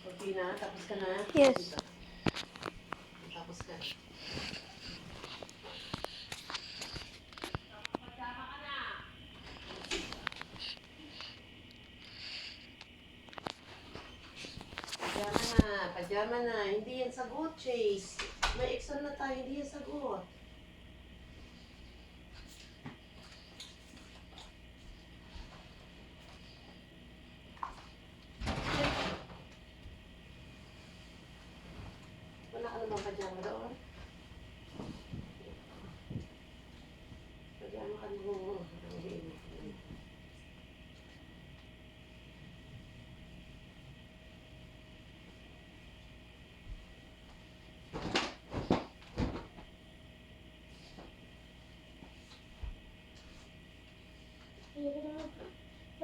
Okay na? Tapos ka na? Yes. Tapos ka na. Pajama na. Pajama na. Hindi yan sagot, Chase. May exam na tayo. Hindi yan sagot. Wala ka namang pajama doon? Pajama ka mo.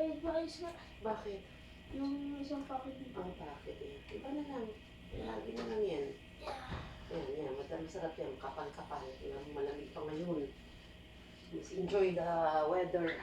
Ay, maayos na. Bakit? Yung isang packet dito. Oh, bakit eh? Iba na lang. Lagi na lang yan. Yan. Masarap yan. Kapal-kapal. Malamig pa ngayon. Let's enjoy the weather.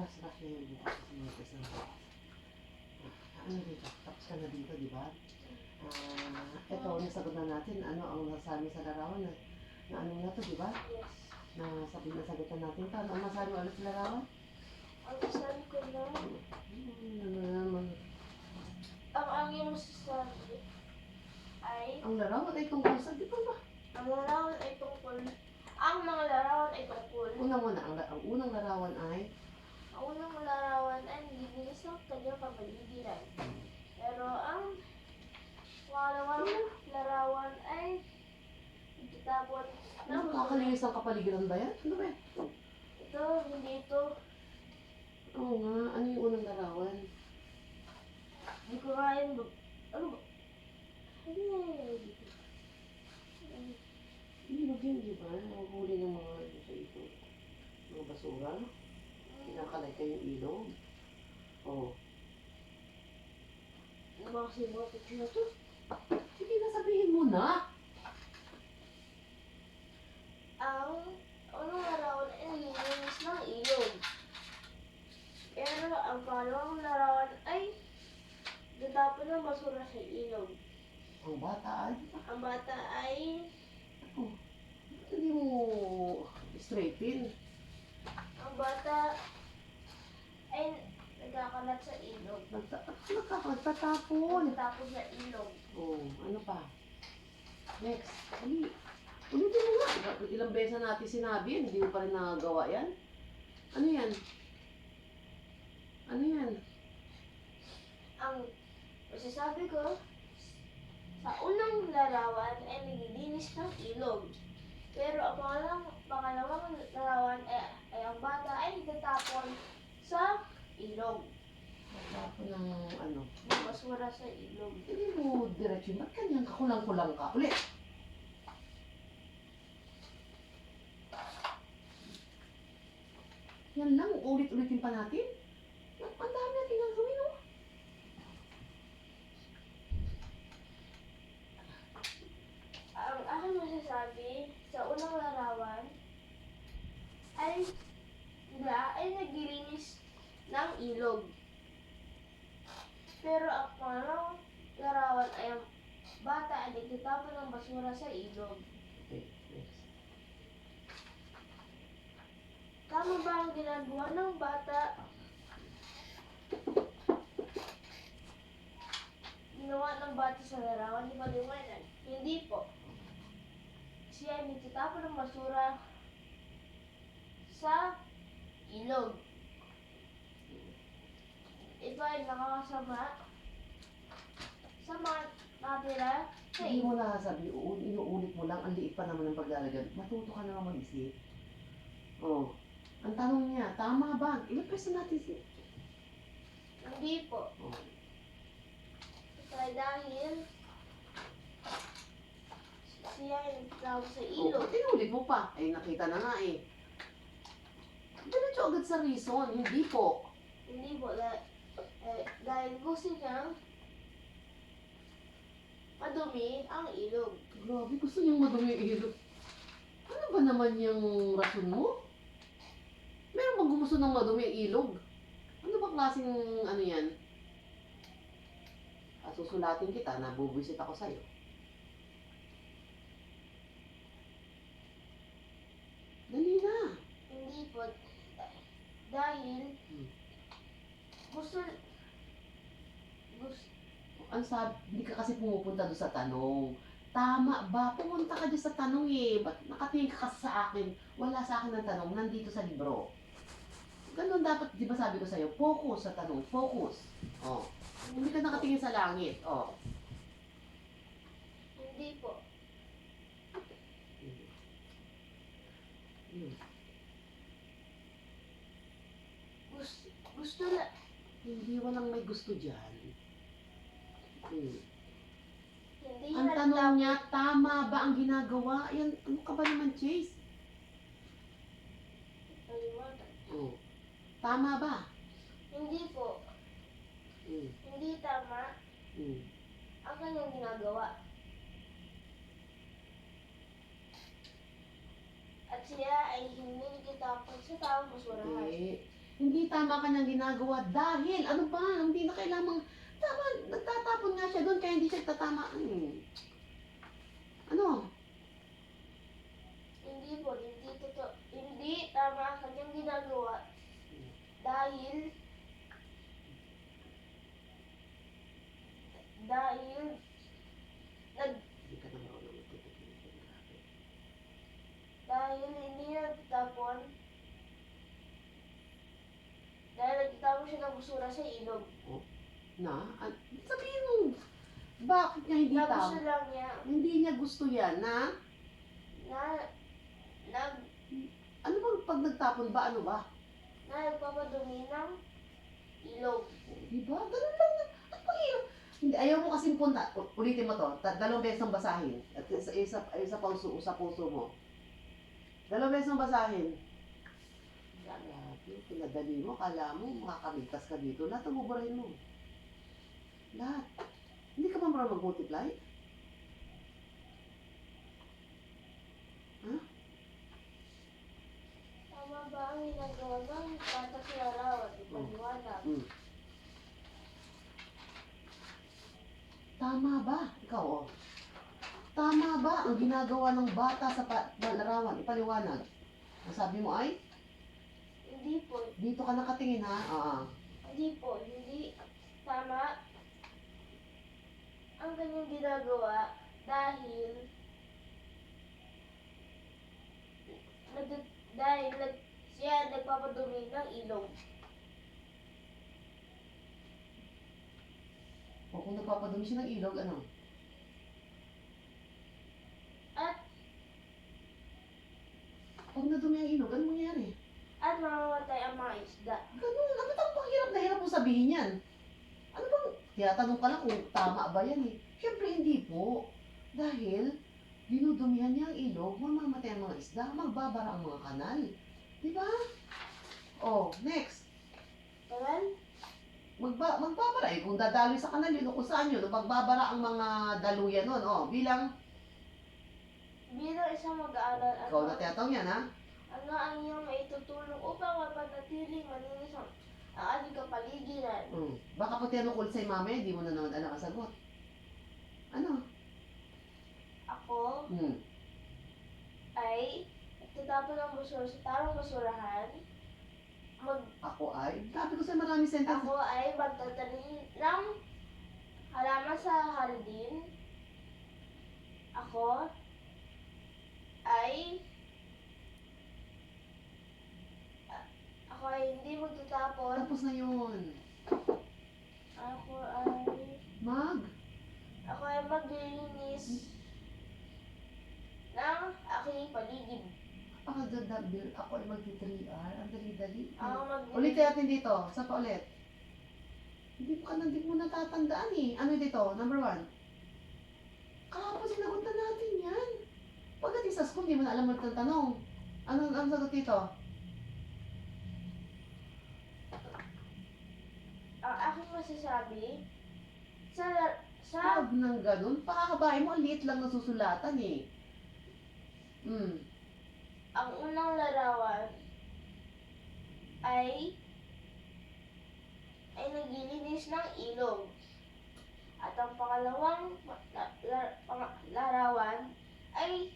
Rush na yung bukas sa mga kasama. Ano dito? Tapos ka na dito, di ba? Ito, nasagot na natin. Ano ang nasabi sa larawan na ano na to, di ba? Yes. Nasagot na natin to. Ano ang nasabi ulit sa larawan? Ang sabi ko na, Ano naman? ang iyong masasabi ay, Ang larawan ay tungkol sa, di ba ba? ang larawan ay tungkol, ang mga larawan ay tungkol, Unang muna, ang unang larawan ay, ang unang larawan ay naglilinis ng kanyang kapaligiran. Pero ang pangalawang larawan ay nagtatapon ng ano, kakalinis ang kapaligiran ba yan? Ano ba yan? ito, hindi ito. Oo nga, ano yung unang larawan? Hindi ko nga yun, ano ba? Hindi nga yun. Hindi ba yun, di ba? Nahuhuli ng mga ano sa ito. Mga basura. Kinakalay kayo yung ilog. Oo. Ano ba kasi yung mga picture na to? Sige na, sabihin mo na. Ang unang larawan ay naglilinis ng ilog. Pero ang pangalawang larawan ay tatapon ng basura sa ilog. Ang bata ay, Ang bata ay, oh, hindi mo straighten. ang bata ay nagkakalat sa ilog. Nagtatapon. Tapos sa ilog. Oh, ano pa? Next. Uli. Ulitin mo nga. Ilang beses natin sinabi yan, hindi mo pa rin nagagawa yan. Ano yan? Ano yan? Ang masasabi ko, sa unang larawan ay naglilinis ng ilog. Pero ang pangalawang larawan ay ang bata ay nagtatapon sa ilog. Nagtatapon ng ano. Ng basura sa ilog. Hindi mo diretso. Ba't kanyang kakulang-kulang ka? Uli. Yan lang, ulit-ulitin pa natin. Ang dami natin gagawin, oh. Ang aking masasabi sa unang larawan ay naglilinis ng ilog. Pero ang pangalawang larawan ay ang bata ay nagtatapon ng basura sa ilog. Okay, next. Tama ba ang ginagawa ng bata? Ginawa ng bata sa larawan ni Maliwanag? Hindi po. Siya ay nagtatapon ng basura sa ilog. Ito ay nakakasama sa mga natira sa Hindi ilog. mo nasasabi, inuulit mo lang, ang liit pa naman ng paglalagay. Matuto ka naman mag-isip. Oh. Ang tanong niya, tama ba? Ilang beses natin siya? Hindi po. Oh. Ito ay dahil siya ay nagtatapon sa Oh, ilog. ba't inulit mo pa? Eh, nakita na nga eh. Diretso agad sa reason, hindi po. Hindi po. Dahil gusto niyang madumi ang ilog. Grabe, gusto niyang madumi yung ilog. Ano ba naman yung rason mo? Meron bang gusto ng madumi yung ilog? Ano ba klaseng ano yan? Susulatin kita, nabubuisit ako sa'yo. Dali na. Hindi po. Dahil gusto Ang sabi, hindi ka kasi pumupunta doon sa tanong. Tama ba? Pumunta ka dyan sa tanong eh. Ba't nakatingin ka kasi sa akin? Wala sa akin ng tanong, nandito sa libro. Ganun dapat, di ba sabi ko sa'yo, focus sa tanong, focus. Oh. Hindi ka nakatingin sa langit. Oh. hindi po. Hmm. Gusto na Hindi walang may gusto dyan. Hmm. hindi Ang na tanong niya, tama ba ang ginagawa? Yan, ano ka ba naman, Chase? Maliwanag. Oh. Tama ba? Hindi po. Hmm. Hindi tama Hmm. ang kanyang ginagawa. At siya ay hindi nagtatapon sa taong basurahan. Hindi. Hindi tama kanyang ginagawa dahil ano ba, hindi na kailangang tama, nagtatapon nga siya doon kaya hindi siya tatama. Ano? Hindi po, hindi totoo. Hindi tama ang kanyang ginagawa dahil nag Hindi ka na marunong magtitigil. Grabe. dahil hindi nagtapon dahil nagtapon siya ng basura sa ilog. Sabihin mo, bakit niya hindi Na gusto tama? lang niya Hindi niya gusto yan na, na nag ano bang pag nagtapon ba, ano ba? na nagpapadumi ng ilog. Diba? Ganun lang na. At pahirap. Hindi, ayaw mo kasing punta. Ulitin mo to. Dalawang beses ang basahin. At isa sa puso mo. Dalawang beses ang basahin. Grabe, pinadali mo. Kala mo, makakaligtas ka dito. Lahat ang buburahin mo. Lahat. Hindi ka ba marunong mag-multiply? Tama ba ang ginagawa ng bata sa larawan? Ipaliwanag. Tama ba? Ikaw, oh. Tama ba ang ginagawa ng bata sa larawan? Ipaliwanag. Ang sabi mo ay, Hindi po. dito ka nakatingin ha? Hindi po. Hindi tama ang kanyang ginagawa dahil siya nagpapadumi ng ilog. O kung nagpapadumi siya ng ilog, ano? At Pag nadumi ang ilog, ano mangyayari? mamamatay ang mga isda. Ganun, ano ang pahirap na hirap mo sabihin yan? Ano bang, tinatanong ka lang kung tama ba yan eh. Siyempre hindi po. Dahil, dinudumihan niya ang ilog, mamamatay ang mga isda, magbabara ang mga kanal. Di ba? Oh, next. Well, Magbabara eh. Kung dadaloy sa kanal yun, o kung saan yun, magbabara ang mga daluyan nun. Oh, bilang, bilang isang mag-aaral, ikaw na tiyataw yan ha? ano ang iyong maitutulong upang mapanatiling malinis ang ating kapaligiran? Baka pati ano kulit sa'yo mamaya, hindi mo na naman alam ang sagot. Ano? Ako Hmm. ay tatapon ng basura sa tamang basurahan. Ako ay, sabi ko sa'yo maraming sentence. Ako ay magtatanim ng halaman sa hardin. Ako ay hindi magtatapon. Tapos na yun. Ako ay maglilinis ng aking paligid. Napakaganda, Bill. Ako ay magti-3R. Ang dali-dali. Ako Ulit natin dito. Saan pa ulit? Hindi mo natatandaan eh. Ano dito? Number 1. Kahapon sinagot na natin yan. Pagdating sa school, hindi mo na alam mo itong tanong. Ano sagot dito? Ang aking masasabi sa Huwag nang ganun. Pakakabahay mo, ang liit lang nasusulatan eh. ang unang larawan ay naglilinis ng ilog. At ang pangalawang larawan ay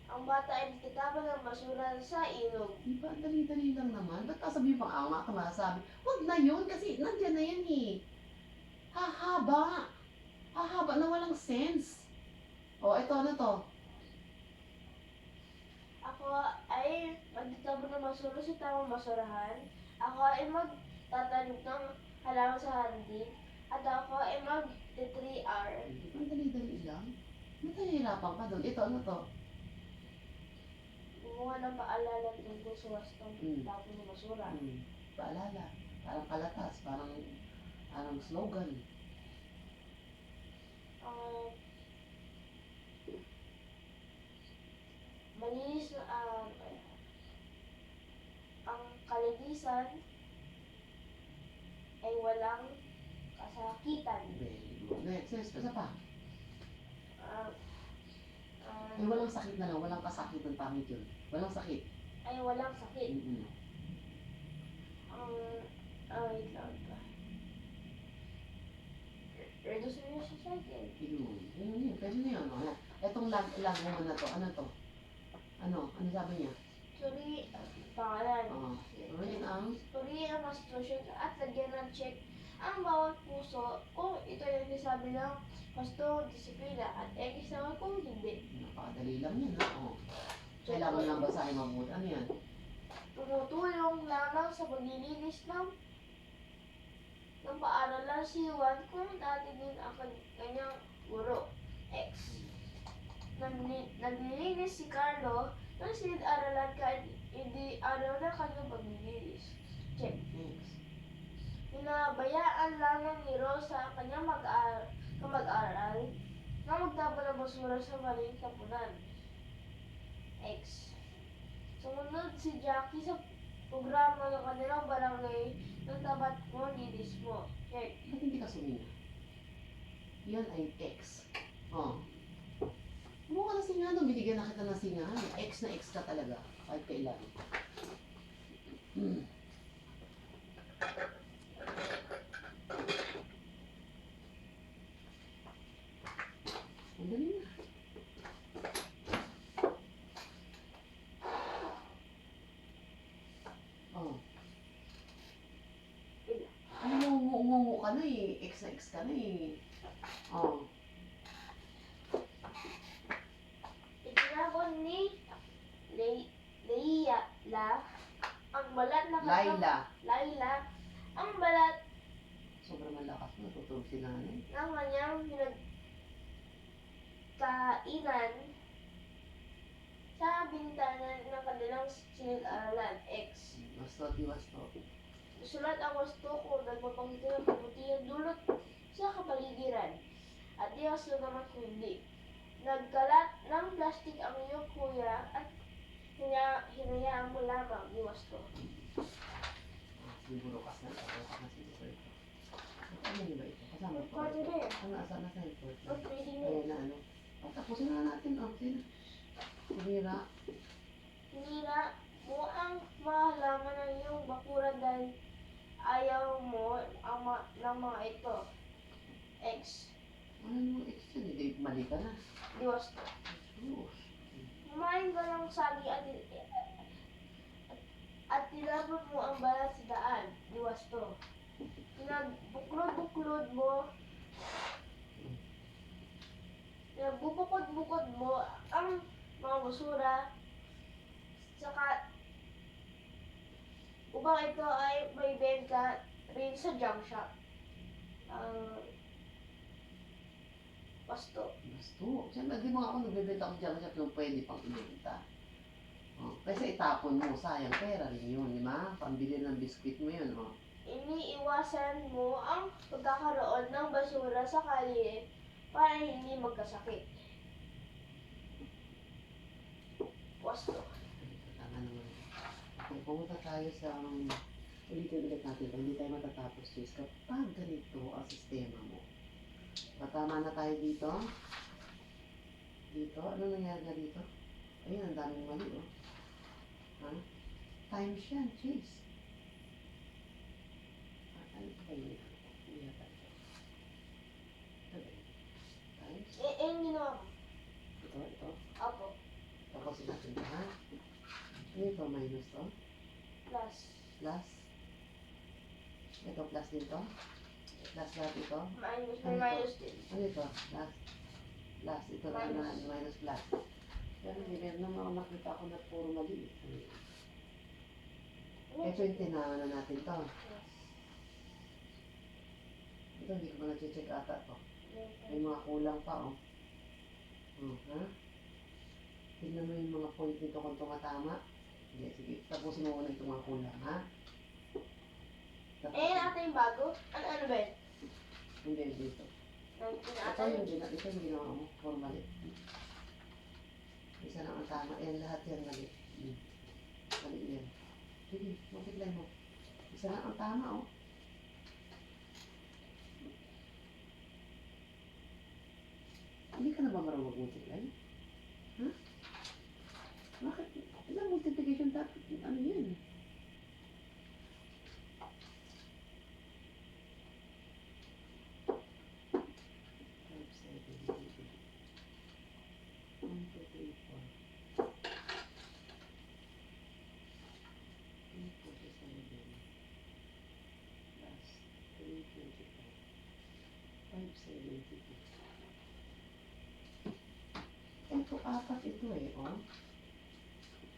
ang bata ay nagtatapon ng basura sa ilog. Diba, ang dali-dali lang naman. Ba't kasabihin pang ama ka masasabi? Huwag na yun kasi nandyan na yan eh. Hahaba. Hahaba na walang sense. O, ito ano to? Ako ay magtatapon ng basura sa tamang basurahan. Ako ay magtatanim ng halaman sa hardin. At ako ay mag-3R. Ang dali-dali lang. Ba't nahihirapan ka doon? Ito ano to? Gumawa ng paalala tungkol sa wastong tapon ng basura. Paalala. Parang kalatas. Parang slogan. Malinis na ang kalinisan ay walang kasakitan. Very good. Next. Isa pa. Ah, Ay, walang sakit na lang. Walang kasakit ng pangit yun. Walang sakit. ay walang sakit. wait lang pa. Reduce mo siya sa akin. Yun. Pwede na yun. Ano? Etong lag mo na to. Ano to? Ano? Ano sabi niya? Sorry, pangalan. Yun ang Sorry ang constitution at lagyan ng check ang bawat puso kung ito yung nasabi ng gusto, disiplina at X naman kung hindi. napakadali lang yan. Kailangan lang basahin mabuti. Ano yan? Tumutulong lamang sa paglilinis ng paaralan si Juan kung dati din ang kanyang guro. X. Naglilinis si Carlo ng silid-aralan kahit hindi araw na kanyang paglilinis. Check. Next. Pinabayaan lamang ni Rose ang kanyang mag-aaral na magtapon ng basura sa maling tapunan. X. Sumunod si Jackie sa programa ng kanilang barangay ng tapat mo, linis mo. Check. Ba't hindi ka sumina? Yan ay X. Mukha na singano. Binigyan na kita ng singano. X na X ka talaga. Kahit kailan. Ang dali na. Umungo ka na eh. X na X ka na eh. Itinapon ni Laila ang balat na Laila ang balat Sobrang malakas mo. Tutulog si nanay. ng kanyang pinagkainan sa bintana ng kanilang silid-aralan. X. Wasto, di wasto. Sulat ang gusto ko nagpapangiti ng kabutihan dulot sa kapaligiran. At di wasto naman kung hindi. Nagkalat ng plastic ang iyong kuya at hinayaan mo lamang di wasto. Siguro kas na. Bukas na siguro ito. Ano yun ba ito? Kasama ko. Pwede na yan. Saan na ito? Pwede na Ayan na ano. Tapusin na natin. Sino? Kumira. Hinira mo ang mahalaman ng iyong bakuran dahil ayaw mo ng mga ito. X. Ano mo X yan? Hindi mali ka na. Di wasto. Diyos. Kumain ka ng sagi at tinapon mo ang balat sa daan. Di wasto. Pinagbuklod-buklod mo Bubukod-bukod mo ang mga basura saka upang ito ay may benta rin sa junk shop. Pasto. Gusto. Siyempre, di mo ako nagbibenta ko dyan kasi kung pwede pang ibenta. Kasi itapon mo, sayang pera rin yun, di ba? Pambili ng biskuit mo yun, Iniiwasan mo ang pagkakaroon ng basura sa kalye para hindi magkasakit. Pasto. Tama naman. Okay, pumunta tayo sa ulitin-ulit natin. Hindi tayo matatapos, Chris. Kapag ganito ang sistema mo, matama na tayo dito. Dito, ano nangyari na dito? Ayun, ang daming mali, Times yan, Chase. Ano pa yun? Hindi na tayo. Times. Yung ginawa ko. Ito. Apo. Tapusin natin ito, ha? Ano ito, minus to? Plus. Plus. Ito, plus dito. Plus lahat ito. Minus. Ano May ito? minus din. Ano ito? Plus. Plus. Ito na Minus. minus plus. Pero hindi, meron naman ako nakita ko na puro mali. Ito yung tinawa na natin to. Ito, hindi ko ba na-check ata to. May mga kulang pa, ha? Tignan mo yung mga point nito kung tumatama. Hindi, sige. Tapusin mo muna itong mga kulang, ha? Ata yung bago? Ano ba yun? Hindi, dito. Ito yung ginawa mo. Puro mali. Isa lang ang tama. Yan, lahat yan mali. Mali yan. Sige, multiply mo. Isa lang ang tama, Hindi ka na ba marunong mag-multiply? Ha? Bakit? Ilang multiplication dapat? Ano yan? 72. Ito, apat ito eh, oh.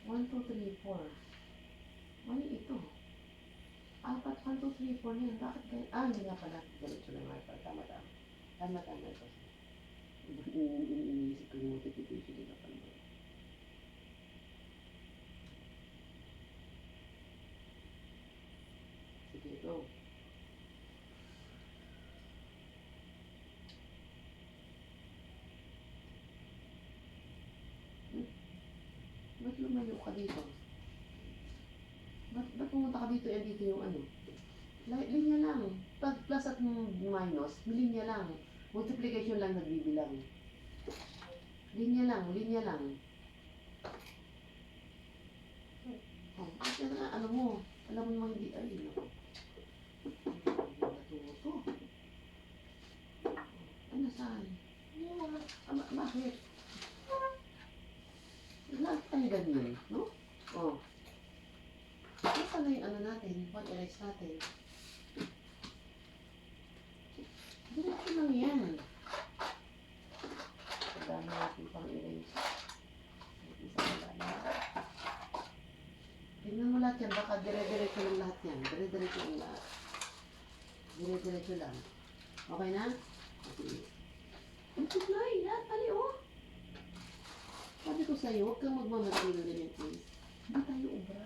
1, 2, 3, 4. Mali ito. Apat, 1, 2, 3, 4 na yan. Bakit kaya? Hindi nga pala. Diretso lang nga pala. Tama. Tama ito. Iniisip ko yung notification nila pala. Sige, go. Ba't lumayo ka dito? Ba't pumunta ka dito? Dito yung ano? Linya lang. Pag plus at minus, linya lang. Multiplication lang nagbibilang. Linya lang. Oh, kasi na, ano mo? Alam mo naman hindi, ay, no. Natuto. Ano saan? Bakit? Lahat tayo ganyan, no? Oh. Saan na yung ano natin? What erase natin? Diretso lang yan. Pagdami natin pang erase. Isa wala na. Tingnan mo lahat yan. Baka dire-diretso lang lahat yan. Dire-diretso lang lahat. Dire-diretso lang. Okay na? Okay. Multiply. Lahat pali, oh. Sabi ko sa'yo, huwag kang magmamadali ng ganyan, please. Hindi tayo ubra.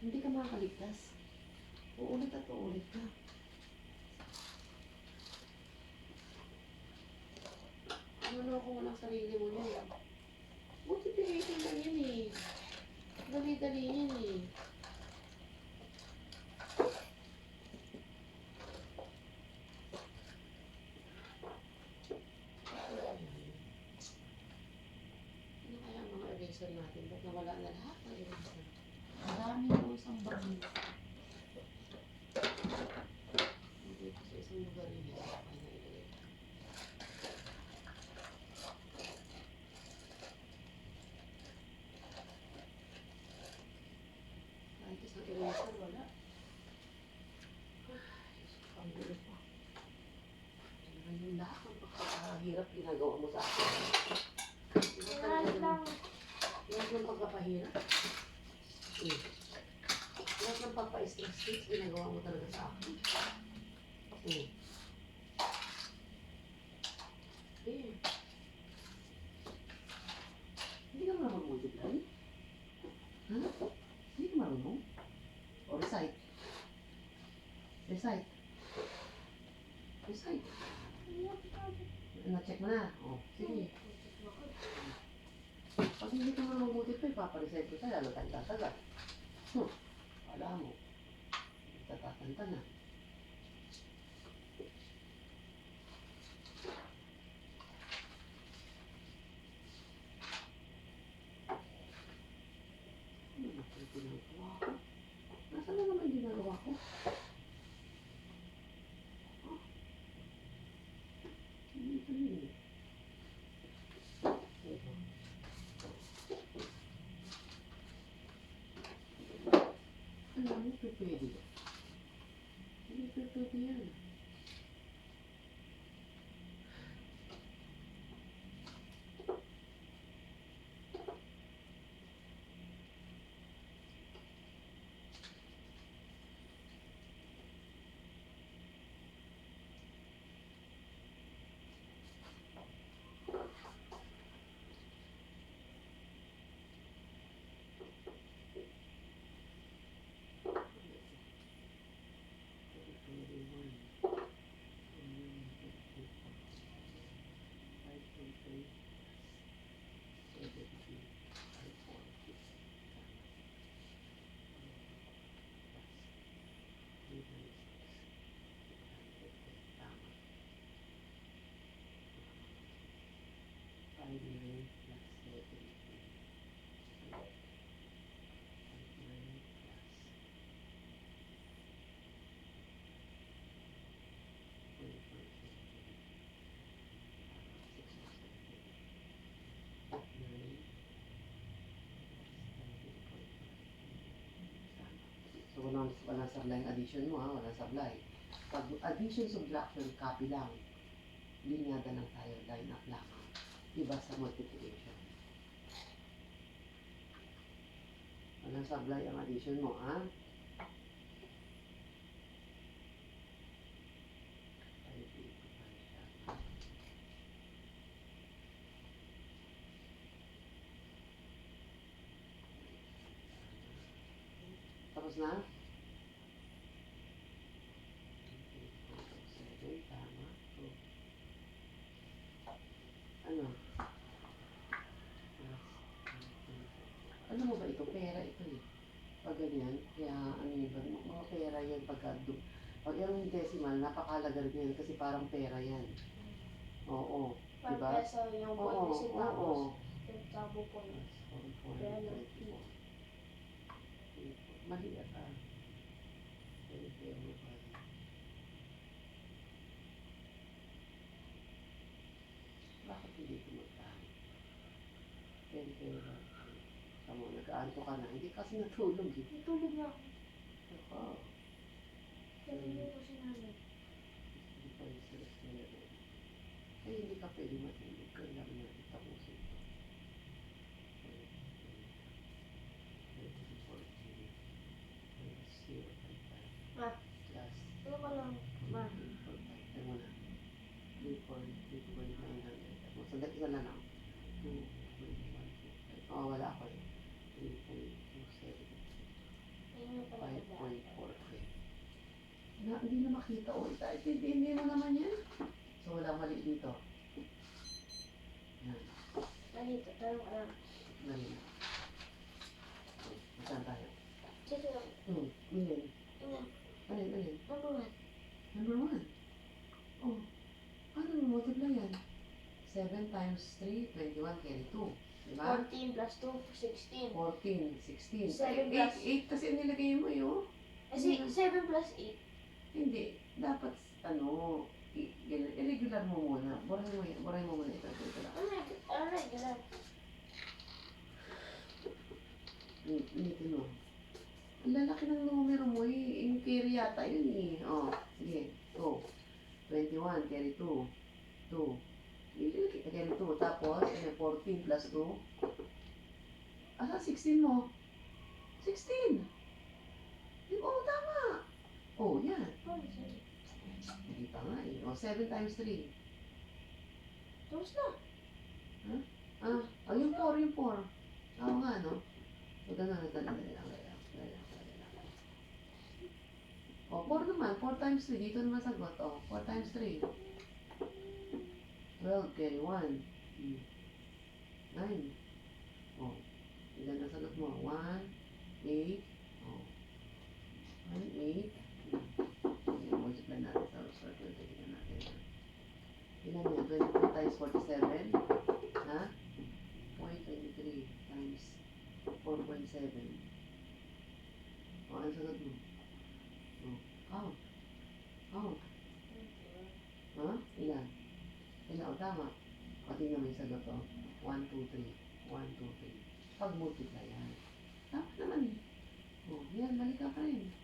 Hindi ka makakaligtas. Uulit at uulit ka. Ano ko mo lang sarili mo niya. Multiplication lang yan eh. Dali-dali yan eh. Ano kaya ang mga eraser natin? Ba't nawala na lahat ng eraser? Ang dami mo isang bagay. Hindi ko sa isang lugar yun. Ay, nailagay. Kahit isang eraser, wala. Ang gulo pa. Ano yung lahat ng pagkakahirap ginagawa mo sa akin? Lahat lang. Lahat ng pagkapahirap? Lahat ng pagpa-stress ginagawa mo talaga sa akin. Hindi ka marunong multiply? Ha? Hindi ka marunong? O recite? Recite? Na-check mo na? O, sige. Pag hindi ka marunong multiply, paparecite ko sa'yo, lalo tayong tatagal. Wala mo. Tatatanta na. Ano ba ito ginagawa ko? Nasaan na naman ginagawa ko? Ito yun. Ano, hindi pwede. Hindi pwede yan. So, walang sablay addition mo ha, walang sablay. Pag addition, subtraction, copy lang. linyada lang tayo, line up lamang. Iba sa multiplication. Walang sablay ang addition mo, ha? 585 siya. Tapos na? 7, tama. So, ano? Ano mo ba ito? Pera ito eh. Pag ganyan, kaya ano yun ba? Mga pera yan pag yung decimal, napakahalaga rin yan kasi parang pera yan. Oo. 1 Diba? peso yung Oo, 20 centavos. oo. Centavo points. Pero, Mali ata. Bakit hindi ko magtahan? Pero, tama, nag-aanto ka na. Hindi kasi natulog eh. natulog na ako. Ako. Kanina ko sinabi. Hindi pa yung stress. Ay, hindi ka pwede matulog. Kailangan natin tapusin ito. Ah. Plus. Ano ka lang, ma? Ay mo na. 3.900. Sandali ka na lang. 2.125. Oh, wala ako eh. 3.27. Ayun yung pala. 5.43. Na, hindi na makita. O, hindi mo naman yan. So, wala mali dito. Yan. Nandito, tanong ka lang. Mali na. Saan tayo? Sige lang. Alin? Ina, Alin? number 1. Number 1. Oh, paano mo multiply yan? 7 times 3, 21 carry 2. Diba? 14 plus 2, 16. 14, 16. 7 8, plus- 8 kasi nilagay mo yun. Kasi 7 plus 8. Hindi. Dapat, irregular mo muna. Buray mo muna ito. Ito lang. Ano regular? Initin mo. Ang lalaki ng numero mo eh. Yung carry yata yun eh. Oh, sige. 2. 21, carry 2. 2. Carry 2. Tapos, 14 plus 2. Asa, 16 mo? 16! Oh, tama! Oh, yan. Oh, sorry. Hindi pa nga eh. Oh, 7 times 3. Tapos na. Yung 4, yung 4. Oo nga, no? O, dali lang. O, 4 naman. 4 times 3. Dito naman sagot. O, 4 times 3. 12, carry 1. 9. O, ilan ang sagot mo? 1, 8. O, 1, 8. Multiply natin sa circle. Tignan natin. Ilan yan? 22 times 47. Ha? 0.23 times 4.7. O, ano sagot mo? O, count. Ha? Ilan? O, tama. O, tingnan mo yung sagot o. 1, 2, 3. 1, 2, 3. Pag-multiply yan. Tama naman eh. O, yan. Mali ka pa rin.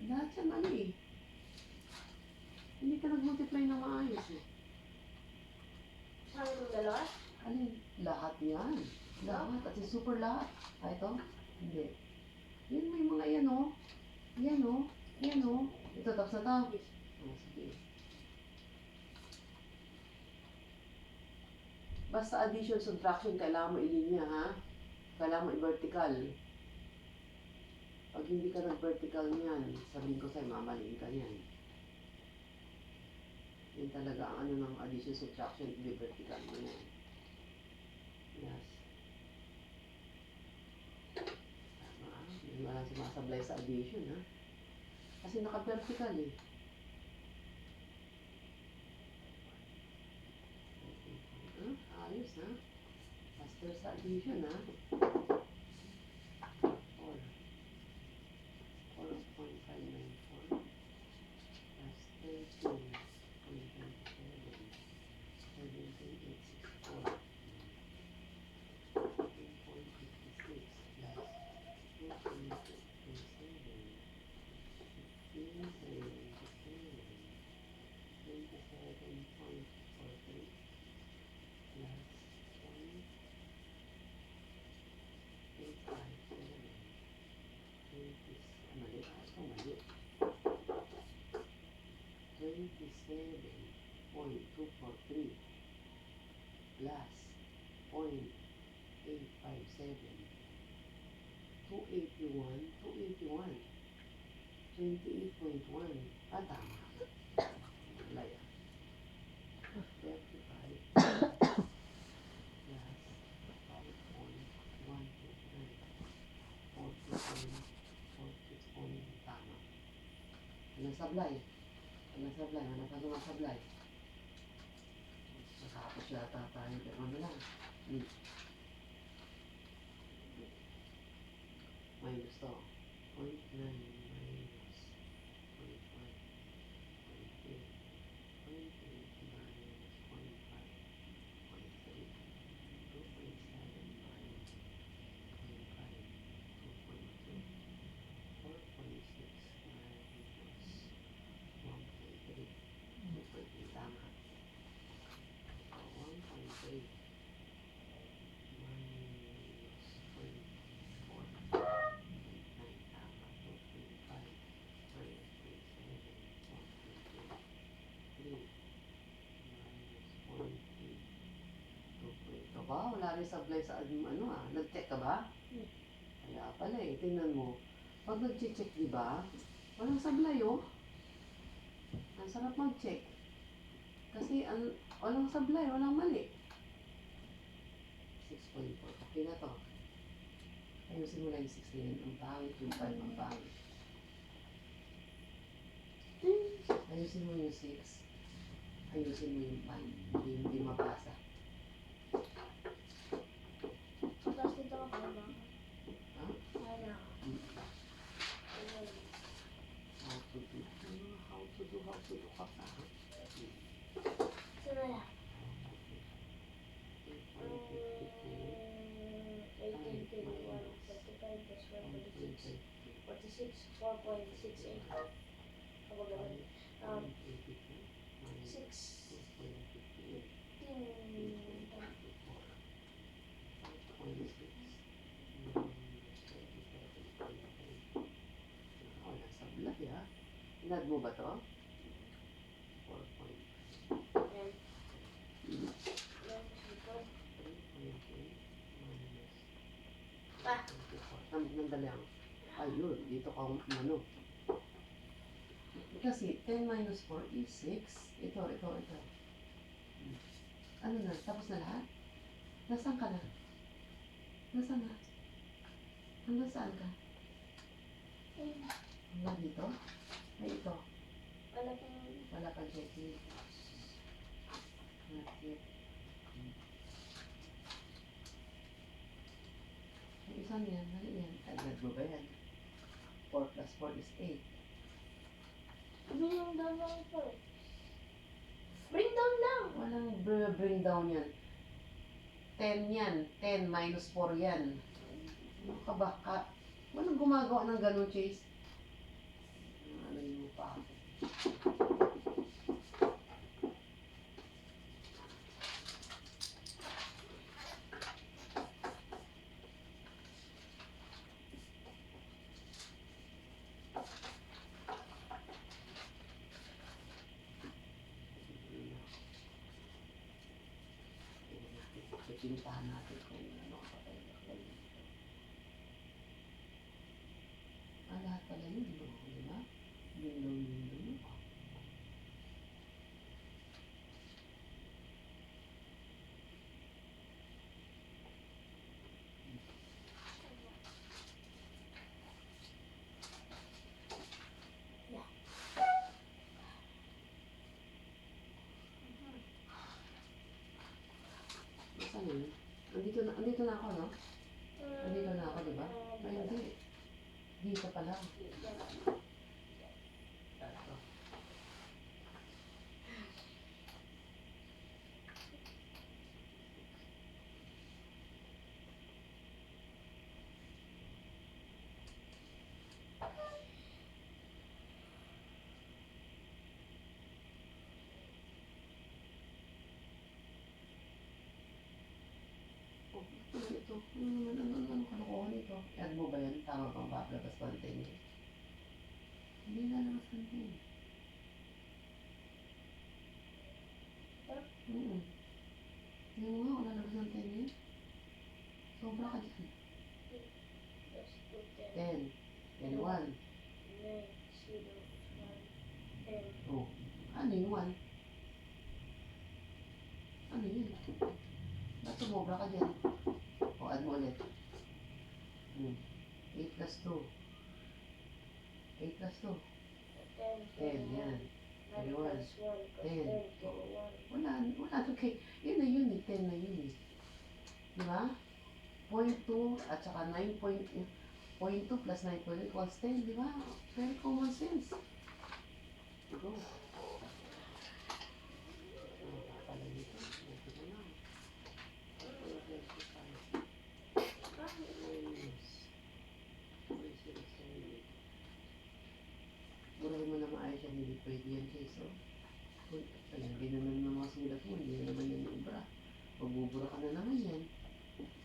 Lahat yan mali eh. Hindi ka nag-multiply na maayos eh. Sabi mo dalawa? Alin? Lahat yan. Lahat. At yung super lahat. Ito? Hindi. Yan, may mga yan o. Yan o. Ito, tapos na to. Sige. Basta addition, subtraction, kailangan mo ilinya ha. Kailangan mo i-vertical. Pag hindi ka nag-vertical niyan, sabihin ko sa'yo, mamaliin ka niyan. Yan talaga ang ano ng addition, subtraction, i-vertical mo yan. Yes. Tama. Hindi walang sumasablay sa addition, ha? Kasi naka-vertical, eh. Ayos, ha? Faster sa addition, ha? 4. 4.594 plus 13.27 17.864 13.56 plus 2.27 15.77 27.45 Mali. Ito mali. 27.243 plus 0.857. 281. 28.1. Ah, tama. Wala yan. 35 plus 5.129. 40.46. Tama. Anong sablay? Anong sablay? Anong sablay? Matapos yata tayo. Pero ano lang. Minus to. 0.9 minus 0.5. 0.8. 0.8 minus 0.5. 0.3. 2.7 minus 0.5. 2.2. 4.6 minus 1.3. 2.3 tama. 1.3 minus 0.4. 0.9 tama. 2.5 minus 0.7. 1.3 minus 0.8. 2.2 ba? Wala rin sablay sa ano ah. Nag-check ka ba? Kaya pala eh. Tingnan mo. Pag nag-check, di ba? Walang sablay oh. Ang sarap mag-check. Kasi walang sablay, walang mali. 6.4. Okay na to. Ayusin mo lang yung 6 na yun. Ang pangit yung 5. Ang pangit. Ayusin mo yung 6. Ayusin mo yung 5. Hindi mapasa. Tapos dito ako kaya ba? Ha? Kaya na ako. How to do. How to do ka pa. Sino na? 18, 21, 45 plus 1.6, 46, 4.68. Kapag gawin. 6, Wala sablay ha. Inad mo ba to? 4.3. Yan. Yan, dito. Ah. Nandali ako. Ayun, dito ka ano. Kasi 10 minus 4 is 6. Ito. Ano na? Tapos na lahat? Nasaan ka na? Nasaan na? Hanggang saan ka? Hanggang dito? Ay, ito. Wala pang Wala ka checking. Not yet. Yung isa niyan, mali yan. Ay, nagbo ba yan? 4 plus 4 is 8. bring down lang ito eh. Bring down lang! Walang bring down yan. 10 yan. 10 minus 4 yan. Ano ka ba? Walang gumagawa ng ganun, Chase. Ano yung pa ako? Pipintahan natin kung ano kapatay na kayo. Lahat pala yun, no? Di ba? Yun. Saan yun? Andito na ako, no? Andito na ako, di ba? Ay, hindi. Dito pa lang. Tatlo. Oh, ito. Ano kalokohan ito? Add mo ba yan? Tama bang paglabas pa ng 10 yan? Hindi lalabas ng 10. Mm. Hindi mo nga, lalabas ng 10 yun. Sobra ka dyan. Plus 2, 10. 10. 10, 1. 9, 0, 1, 10. Oh, ano yung 1? Ano yun? Ba't sumobra ka dyan? O, add mo ulit. 8 plus 2. 8 plus 2. 10, 10, yan. 9 plus 1 plus 10. 10, 21. Wala. Okay. Yun na yun eh. 10 na yun eh. Diba? 0.2 at saka 9.2 plus 9.2 equals 10. Diba? Very common sense. Go. Pala dito. Ito na lang. Burahin mo na maayos yan, hindi pwede yan, Chase, oh. Ayan, ginanon na mga sulat mo, hindi na naman yan ubra. Magbubura ka na naman yan.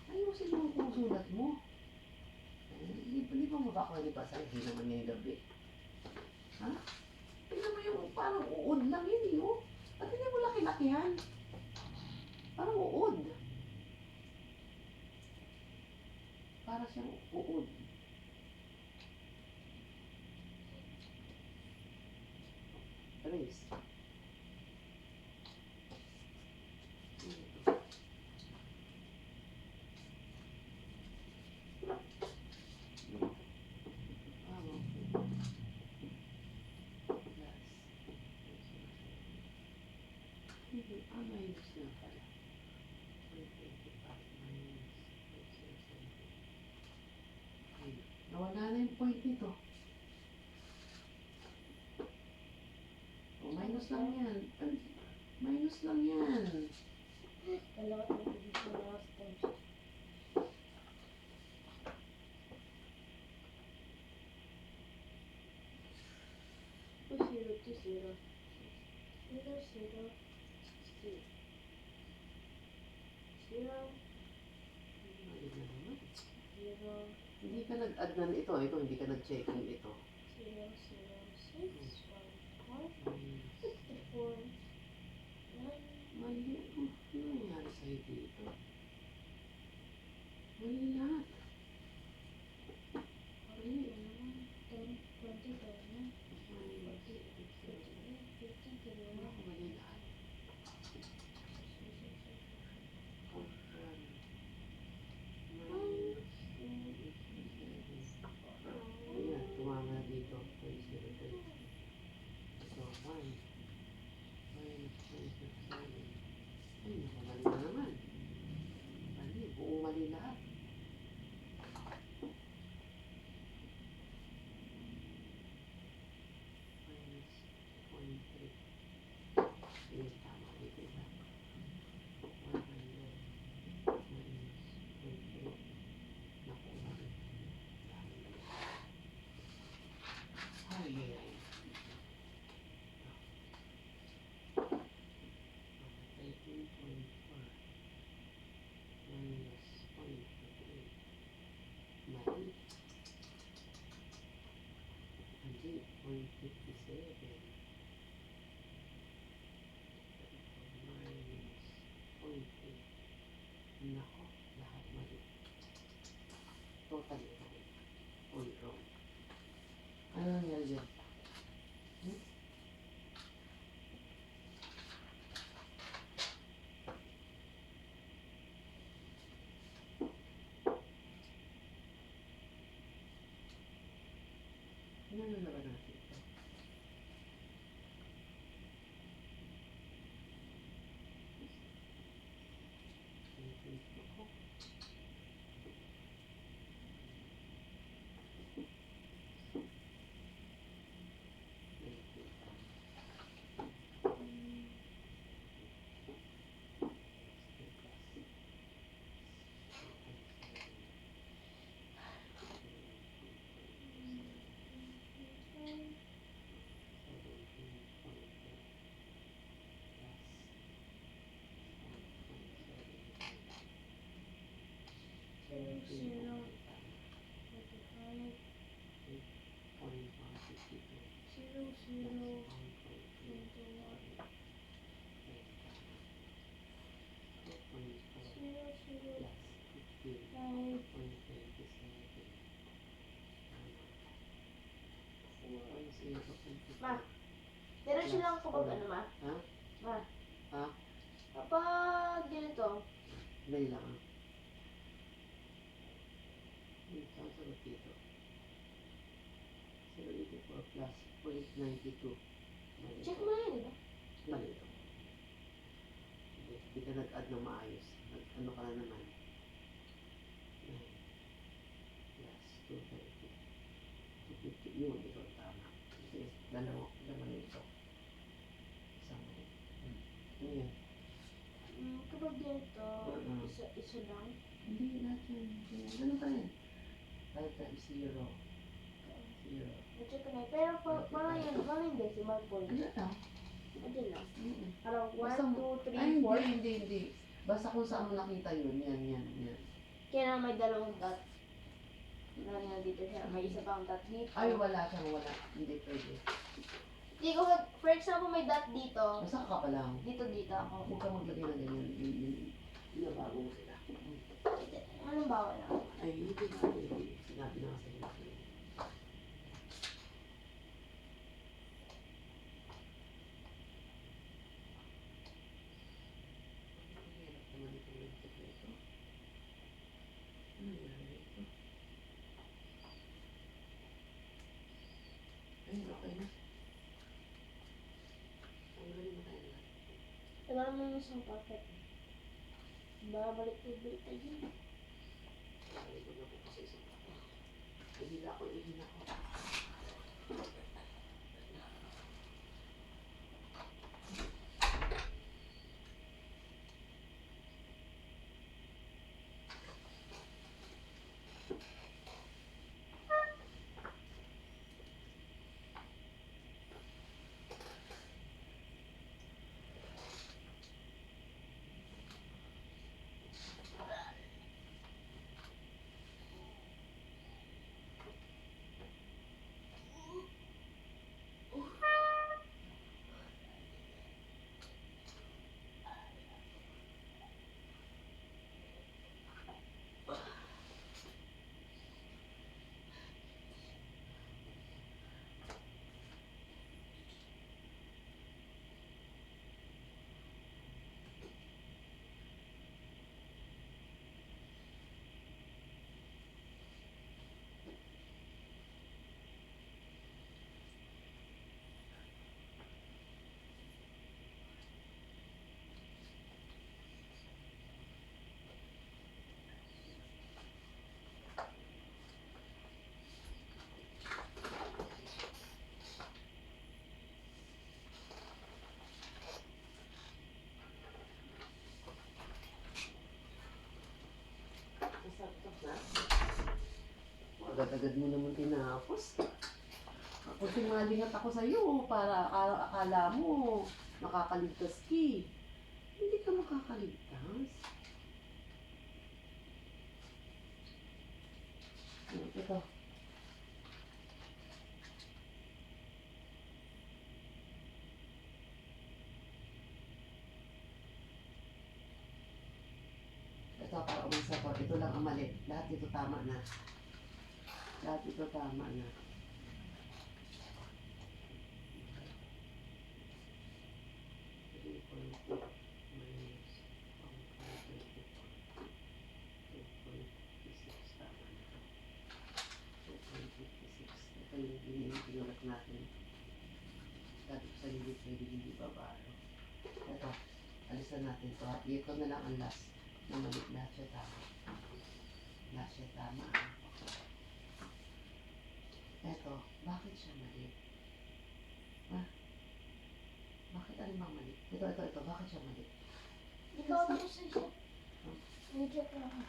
Ayusin mo kung sulat mo. Hindi ba mabaka ni Pasay, hindi naman yan yung gabi. Ha? Tingnan mo yung parang uod lang yun, eh, oh. Ba't hindi mo laki-lakihan? Parang uod. Para siyang uod. Trace. Minus na pala. 0.25 minus 0.07. Nawala na yung point nito. O, minus lang yan. Minus lang yan. Dalawa tayo dito na last times. 0 to 0. 0, 0, 60. 0, Mali na naman. 0, Hindi ka nag-add na ito. Ito, hindi ka nag-checking ito. 0, 0, 6, 1, 4, Minus. 64, 9, Mali. Ano nangyari sa'yo dito? Mali lahat. Mali. 10, 20, 21, Minus. 15, 21, Ako, mali lahat. Point 1. Minus. Ayan, tumama na dito. 0.03. So, 1. Minus 0.7. Ay, nakamali na naman. Mali, buong mali lahat. Minus 0.3. Ayan, tama dito na. 100 minus 0.3. Naku, mali. Ay, ay, ay. 13.4 minus 0.3. Mali. Mali. 0.57. Minus 0.8. Nako, lahat mali. Totally wrong. All wrong. Ano nangyari dyan? Ano na naman natin ito? Ako. Zero, 45, 0.152. 0, 21, 5. Ma, diretso lang kapag ano, ma? Ha? Ma, Ha? kapag ganito, Dali lang ah. Saan sagot dito? 084 plus 0.92. Mali check ito. mo na yun, di ba? Mali ito. Hindi ka nag-add na maayos. Ano ka na naman? 9 plus 230. 250. Yun, ito tama. Kasi dalawa na ito. Isang mali. Ano yan? Kapag ganito, Mm. isa lang. Hindi natin. Ganun pa rin. 5 times 0. 0. Na-check ko na yun. Pero mga yung decimal point. Ano lang? Ano lang. Mm. Parang 1, Basta 2, Ay, 3, 4. hindi. Basta kung saan mo nakita yun. Yan. Kaya na may dalawang dot. Nga dito siya. May isa pang dot dito. Ay, wala siyang wala. Hindi pwede. Hindi ko, for example, may dot dito. Basta ka pa lang. Dito ako. Huwag ka maglagay ng ganyan. Binabago mo sila. Anong bawal lang? Ay, hindi na. Sinabi na nga sa'yo. Hirap naman itong lingkod na ito. Ano nangyari ito? Ay, okay na. Ang galing mo tayo lahat. Tagal mo yung isang packet. Babalik tayo yun. Nalikod na po kasi isang ako. Ihila ko. Nasaksak na. Agad-agad mo naman tinapos. Ako singalingat ako sa'yo para akala mo makakaligtas ki. Hindi ka makakaligtas. Ito. Ito para umisa ko. Ito lang ang mali. Lahat ito tama na. Lahat ito tama na. Ito yung pinulat natin. Sabi ko sa hindi babaro. Ito, alisan natin ito. Ito na lang ang last. Na mali, lahat siya tama. Lahat siya tama. Ito, bakit siya mali? Ha? Bakit ano bang mali? Ito, bakit siya mali? Ikaw ako sa siya. Check na ako.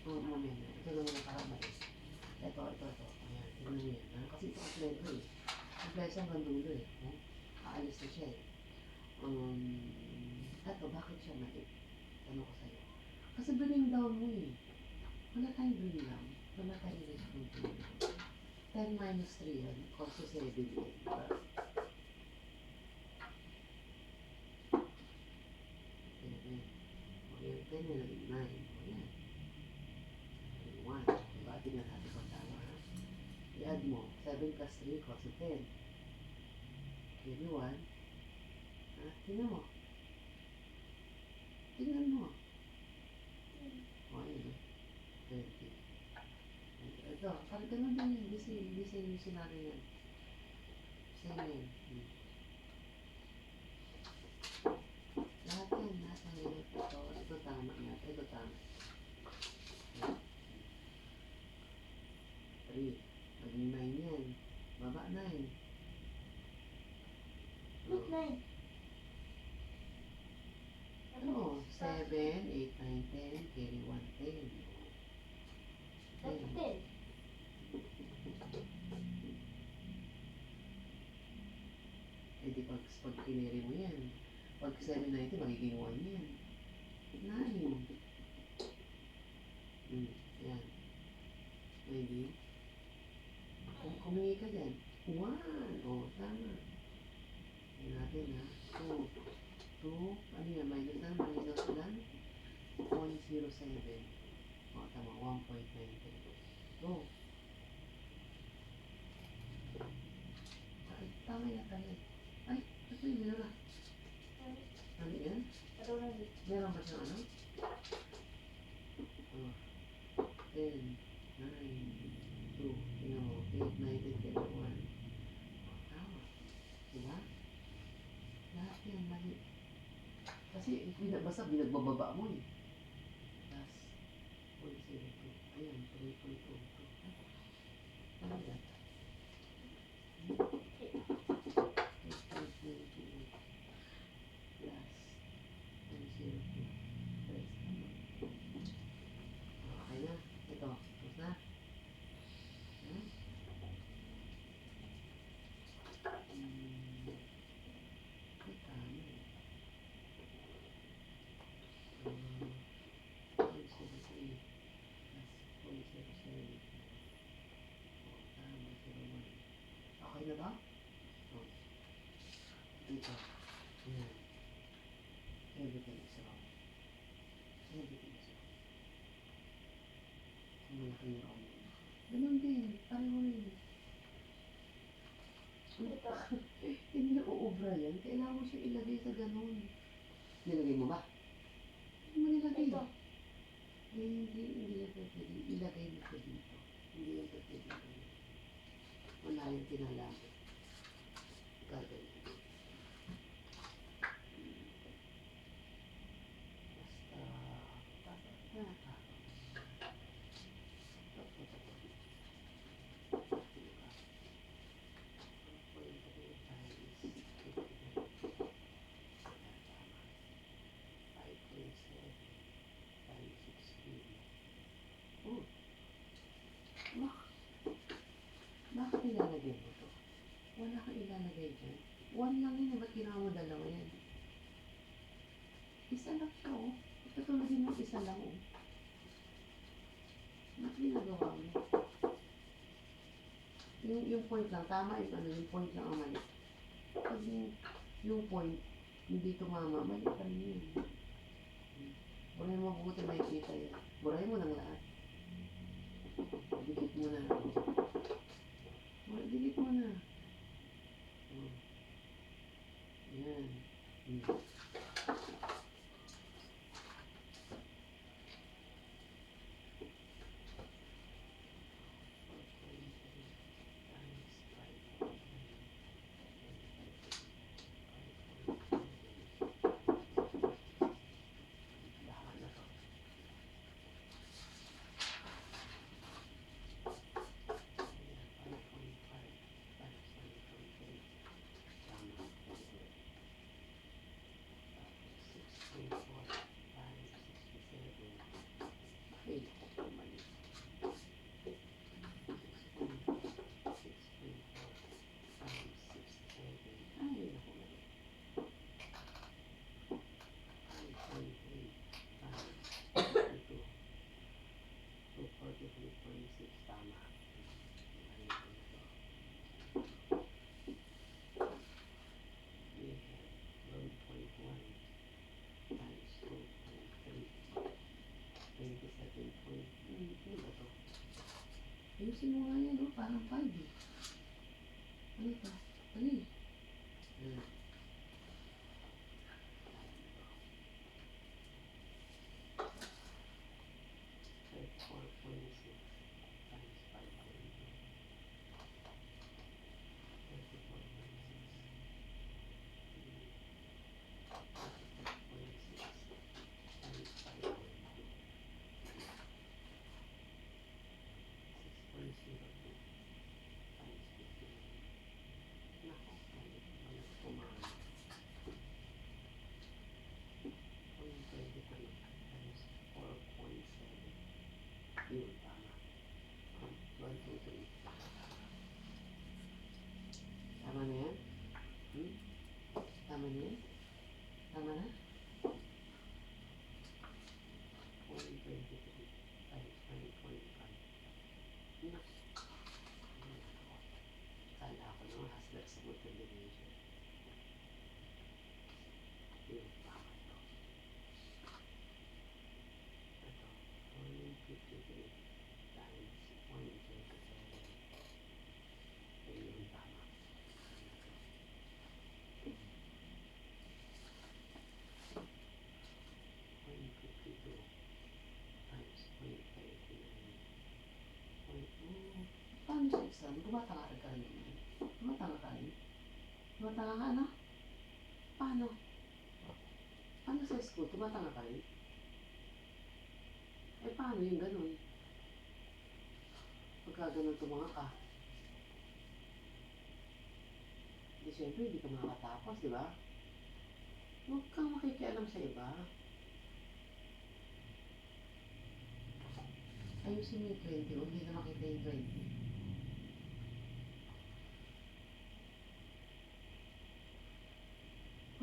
Moment. Ito naman ang parang mali. ito. Ayan, tignan mo yan. Ah, kasi ito kompleto eh. Kompleto hanggang dulo eh. Oh, aalis na siya eh. Eto, bakit siya mait? Tanong ko sa'yo. Kasi bring down mo eh. Wala tayong bring down. Wala tayong bring down. 10 minus 3 yan. Also 7 yan. Diba? Ayan. O yan, 10 na naging 9. O yan. 1. Diba? Tingnan natin kung tama ha. I-add mo. 7 plus 3 equals to 10. Carry 1. Ha? Tingnan mo. Tingnan mo. O yan. 20. Ito, parang ganun din yun. Hindi yung scenario yan. Same yan. Lahat yan. Ito tama na. Ito tama. 3. Maging 9 yan. Baba 9. Ba't 9? Ano? 7, 8, 9, 10. Carry 1, 10. Ba't 10? Eh di pag kiniri mo yan. Pag 790, magiging 1 yan. 9. Yan. Maybe. Kumingi ka dyan. 1. O, tama. Yan natin ha. 2. 2. Ano yan? Minus lang. Minus lang. 0.07. O, tama. 1.90. 2. Ay, tama yan tayo. Ay, ito yung meron na. Ano yan? Ano na yun? Meron ba siyang ano? Oh. 10, 9, 2, tingnan mo, 8, 9, 10, 11, 1. Oh, tama. Diba? Lahat yan, mali. Kasi, basta binagbababa mo eh. Plus, 0.02. Ayan, 3.22. Ano yan? 'Di ba? Oh. Dito. Ayan. Everything is wrong. Everything is wrong. Malaki yung wrong. Ganun din. Pareho rin. Ito. Hindi uubra yan. Kailangan mo siya ilagay sa ganun. Nilagay mo ba? Hindi mo nilagay. Ito. Hindi yan pwede. Ilagay mo siya dito. Hindi yan pwede. Wala yung kinalaman. Gagawin. Bakit ilalagay mo to? Wala kang ilalagay dyan. 1 lang yun, ba't ginawa mo 2 yan? Isa lang siya, oh. Tutulogin mo isa lang, oh. Ba't ginagawa mo? Yung point lang, tama yung point lang ang mali. Pag yung point, hindi tumama, mali pa rin yun. Burahin mo mabuti makikita yan. Burahin mo ng lahat. Dikit mo na. Dikit mo na. Yan. 23.6, tama. Ano ito? We have 1.1 times 2.3. 27 point. Ano ba ito? Ayusin mo nga yan, no? Parang 5 eh. Ano ito? Ano eh? Hmm. 4.6 times 5.2. 6.07. Yun, tama. 1, 2, 3. Tama na yan? Hmm? Tama na yan? Tama na? 123 times 9.5. Naku. Kala ko naman hasler sa multiplication. Yun, tama ito. Ito, 153 times 127. Ayun, tama. 152 times 0.39. Paano sa exam? Tumatanga ka rin naman. Tumatanga ka rin? Tumatanga ka, ano? Paano? Paano sa school? Tumatanga ka rin? Eh, paano yung ganun? Pagka ganun tumanga ka, di syempre hindi ka makakatapos, di ba? Huwag kang makikialam sa iba. Ayusin mo yung 20, huwag hindi na makita yung 20.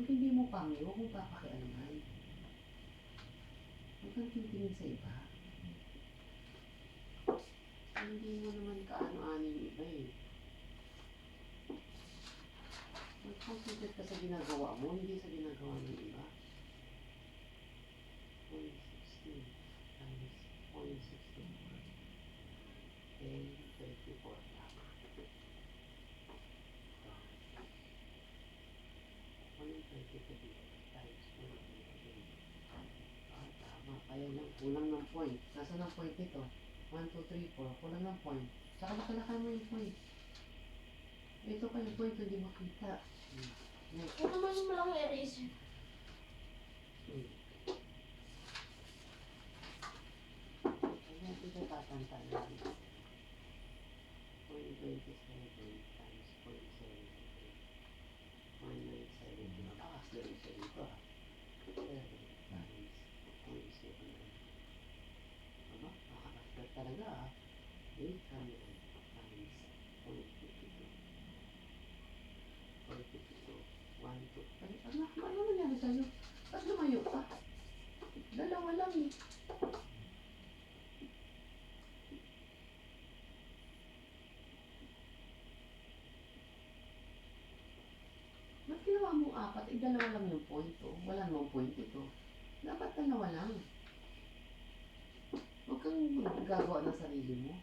Pag hindi mo pangyo, huwag mong papakialaman. Huwag kang titingin sa iba. Hindi mo naman kaano-ano yung iba eh. Mag-concentrate ka sa ginagawa mo, hindi sa ginagawa ng iba. 116 times 0.64. 10.34. Tama. Ito. 123 times 1.3. Tama. Kaya lang, kulang ng point. Nasaan ang point nito? 1, 2, 3, 4. Kulang ng point. Saka nakalakay mo yung point. Ito pa yung point, hindi makita. Next. Ano naman yung malaking eraser? Kaya ito tatantanan. 0.27 times 0.73. 1970. Matakas na rin siya dito ah. 7 times 0.79. Aba, nakakasper talaga ah. 800 times 0.52. 0.52. 1, 2. Ay, anak, ano nangyari sa'yo? Ba't lumayo ka? Dalawa lang eh. Ba't ginawa mo 4? Eh, dalawa lang yung point oh. Wala namang point ito. Dapat dalawa lang. Huwag kang gagawa ng sarili mo.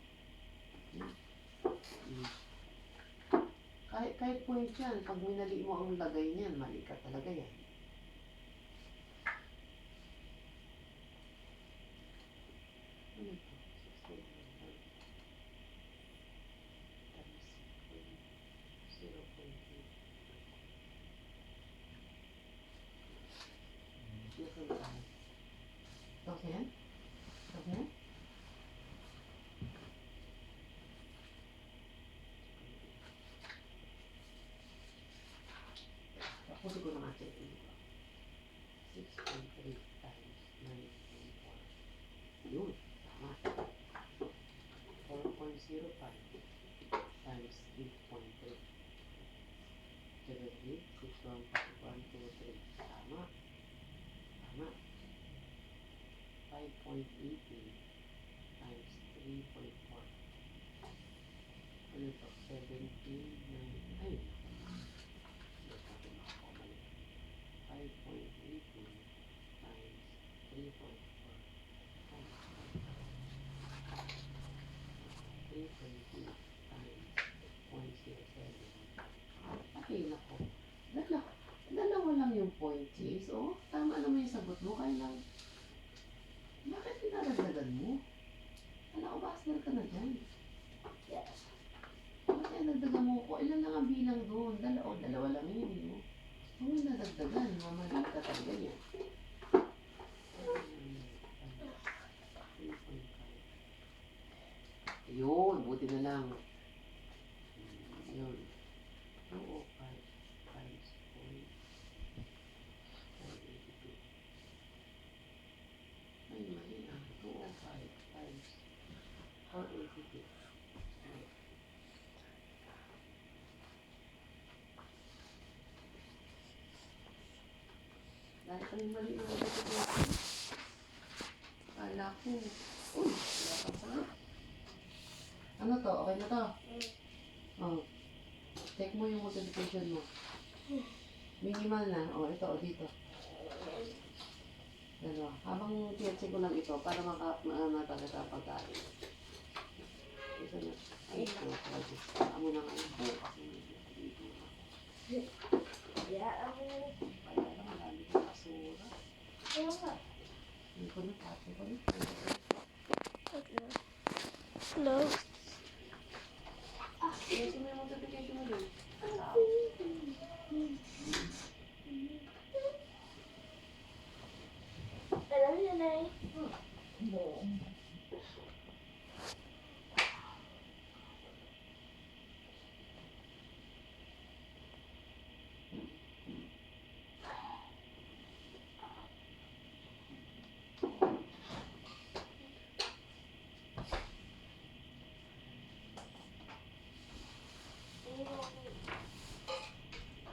Kahit point yan, pag minali mo ang lagay niyan, mali ka talaga yan. Ano ito? 69 times 0.8. Nasaan tayo? Tapos na yan? Tapos na yan? Tapusin ko na nga check dito. 6.3 times 9.4. Yun, tama. 4.05 times 8.3. 73, 6.1, 2, 3. Tama. Tama. 5.18 times 3.5. 17, 9, ay, sabi mo ako mali. 5.18 times 3.4 times 3.2 times 0.07. Ay, nako. Dalawa lang yung point, sis. Oh, tama naman yung sagot mo. Kaya lang, bakit pinaragdagan mo? Alam ko, bachelor ka na dyan. Yes. Bakit kaya nagdagan mo ko? Ilan lang ang bilang doon? Dalawa lang yun. No? Huwag mo nadagdagan. Mamali ka talaga yan. Yun, buti na lang. Yun. 205 times 0.582. Ay, mali ah. 205 times 482. Dahil kami mali ang multiplication. Kala ko. Uy, wala kang sagot. Ano to? Okay na to? Oh. Check mo yung multiplication mo. Minimal na. Oh, ito, o dito. Dalawa. Habang check ko lang ito para matagat ang pagkain. Ito na. Ay, ito. Amo na nga ito. Yeah, ako. Kaya lang, marami kong basura. Kaya nga. Hindi ko na, pati ko na. Hello. Yes, may multiplication mo dun. Alam niyo na eh. Hmm.